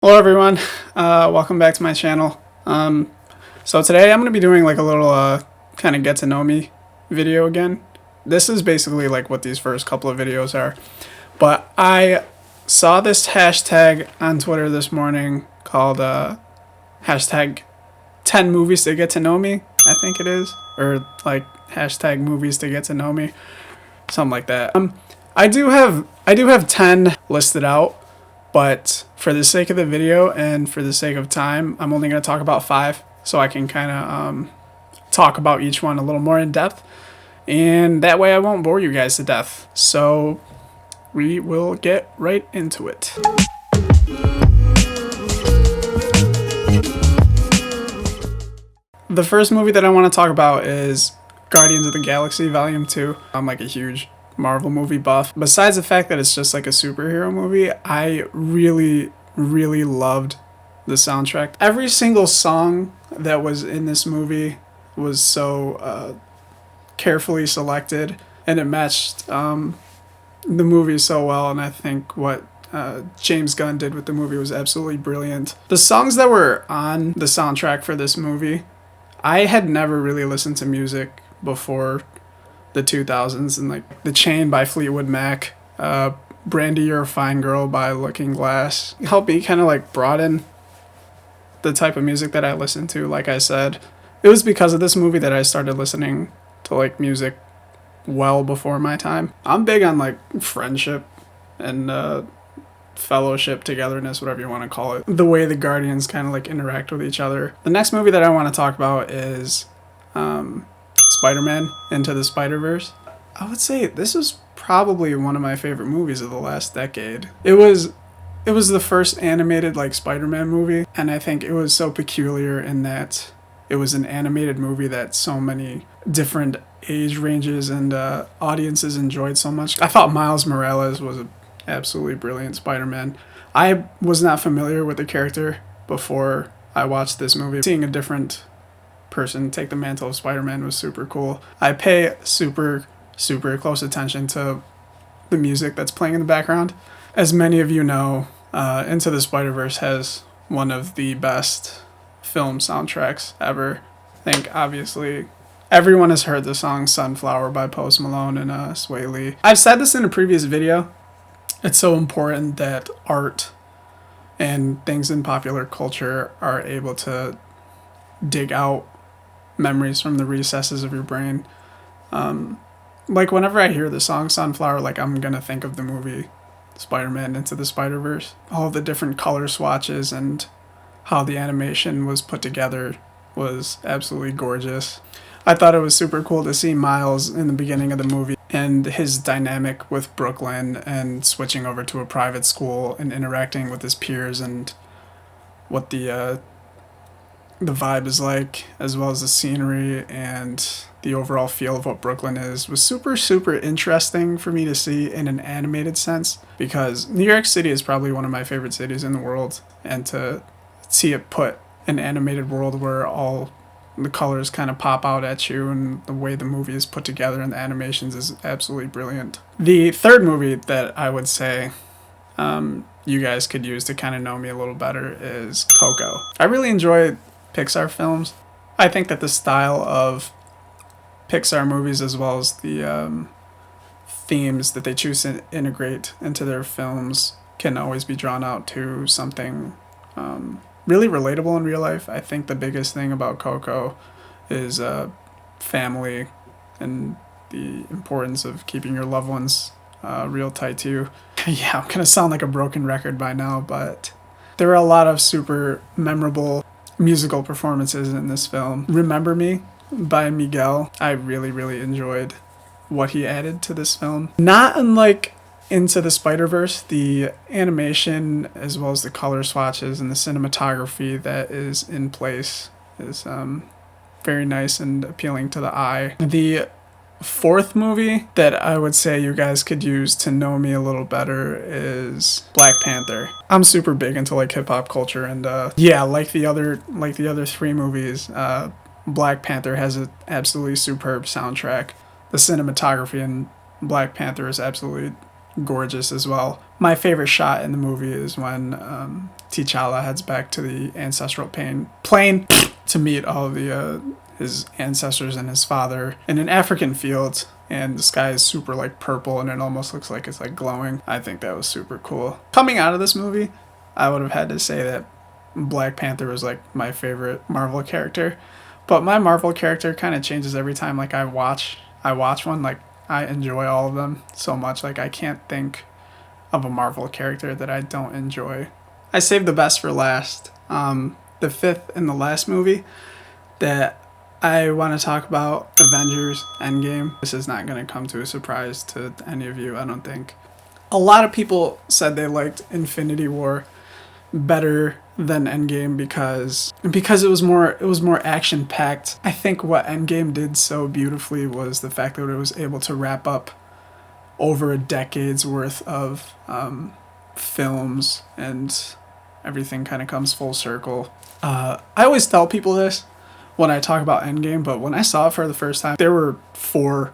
Hello everyone, welcome back to my channel. So today I'm going to be doing like a little kind of get to know me video again. This is basically like what these first couple of videos are. But I saw this hashtag on Twitter this morning called hashtag 10 movies to get to know me, I think it is. Or like hashtag movies to get to know me, something like that. I do have 10 listed out. But for the sake of the video and for the sake of time, I'm only going to talk about 5 so I can kind of talk about each one a little more in depth. And that way I won't bore you guys to death. So we will get right into it. The first movie that I want to talk about is Guardians of the Galaxy Volume 2. I'm like a huge Marvel movie buff. Besides the fact that it's just like a superhero movie, I really loved the soundtrack. Every single song that was in this movie was so carefully selected, and it matched the movie so well. And I think what James Gunn did with the movie was absolutely brilliant. The songs that were on the soundtrack for this movie, I had never really listened to music before the 2000s, and like The Chain by Fleetwood Mac, Brandy You're a Fine Girl by Looking Glass helped me kind of like broaden the type of music that I listen to. Like I said, it was because of this movie that I started listening to like music well before my time. I'm big on like friendship and fellowship, togetherness, whatever you want to call it, the way the Guardians kind of like interact with each other. The next movie that I want to talk about is SpiderMan Into the SpiderVerse. I would say this is probably one of my favorite movies of the last decade. It was the first animated like Spider-Man movie, and I think it was so peculiar in that it was an animated movie that so many different age ranges and audiences enjoyed so much. I thought Miles Morales was an absolutely brilliant Spider-Man. I was not familiar with the character before I watched this movie. Seeing a different person take the mantle of Spider-Man was super cool. I pay super close attention to the music that's playing in the background. As many of you know, Into the Spider-Verse has one of the best film soundtracks ever. I think obviously everyone has heard the song Sunflower by Post Malone and Sway Lee. I've said this in a previous video. It's so important that art and things in popular culture are able to dig out memories from the recesses of your brain. Like whenever I hear the song Sunflower, like I'm gonna think of the movie Spider-Man Into the Spider-Verse. All the different color swatches and how the animation was put together was absolutely gorgeous. I thought it was super cool to see Miles in the beginning of the movie and his dynamic with Brooklyn and switching over to a private school and interacting with his peers and what the vibe is like, as well as the scenery and the overall feel of what Brooklyn is, was super interesting for me to see in an animated sense, because New York City is probably one of my favorite cities in the world, and to see it put an animated world where all the colors kind of pop out at you and the way the movie is put together and the animations is absolutely brilliant. The third movie that I would say you guys could use to kind of know me a little better is Koko. I really enjoy Pixar films. I think that the style of Pixar movies, as well as the themes that they choose to integrate into their films, can always be drawn out to something really relatable in real life. I think the biggest thing about Koko is family and the importance of keeping your loved ones real tight to you. Yeah, I'm gonna sound like a broken record by now, but there are a lot of super memorable musical performances in this film. Remember Me by Miguel. I really enjoyed what he added to this film. Not unlike Into the Spider-Verse, the animation as well as the color swatches and the cinematography that is in place is very nice and appealing to the eye. The fourth movie that I would say you guys could use to know me a little better is Black Panther. I'm super big into like hip hop culture, and yeah, like the other 3 movies, Black Panther has an absolutely superb soundtrack. The cinematography in Black Panther is absolutely gorgeous as well. My favorite shot in the movie is when T'Challa heads back to the ancestral plane to meet all of the his ancestors and his father in an African field, and the sky is super like purple and it almost looks like it's like glowing. I think that was super cool. Coming out of this movie, I would have had to say that Black Panther was like my favorite Marvel character, but my Marvel character kind of changes every time like I watch one. Like, I enjoy all of them so much, like I can't think of a Marvel character that I don't enjoy. I saved the best for last. The fifth and the last movie that I want to talk about, Avengers Endgame. This is not going to come to a surprise to any of you, I don't think. A lot of people said they liked Infinity War better than Endgame because it was more action packed. I think what Endgame did so beautifully was the fact that it was able to wrap up over a decade's worth of films, and everything kind of comes full circle. I always tell people this when I talk about Endgame, but when I saw it for the first time, there were 4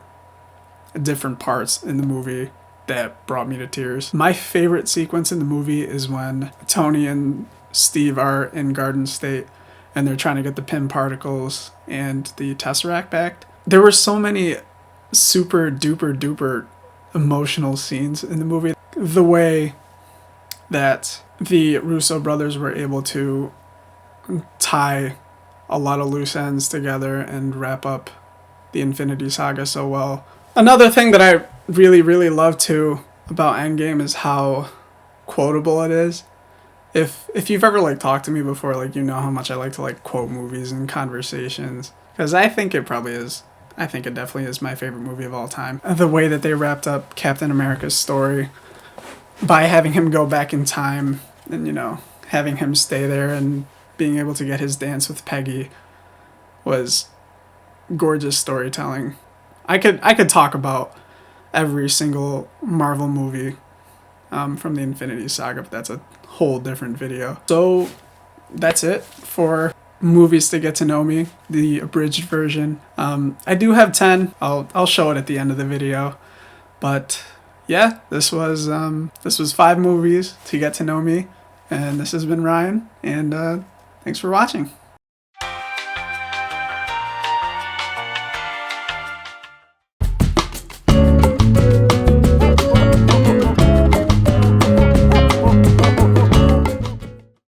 different parts in the movie that brought me to tears. My favorite sequence in the movie is when Tony and Steve are in Garden State and they're trying to get the Pym particles and the Tesseract back. There were so many super duper duper emotional scenes in the movie. The way that the Russo brothers were able to tie a lot of loose ends together and wrap up the Infinity Saga so well. Another thing that I really, really love too about Endgame is how quotable it is. If you've ever like talked to me before, like, you know how much I like to like quote movies and conversations, because I think it definitely is my favorite movie of all time. The way that they wrapped up Captain America's story by having him go back in time and, you know, having him stay there and being able to get his dance with Peggy was gorgeous storytelling. I could talk about every single Marvel movie from the Infinity Saga, but that's a whole different video. So that's it for movies to get to know me, the abridged version. I do have 10. I'll show it at the end of the video. But yeah, this was 5 movies to get to know me, and this has been Ryan, and thanks for watching.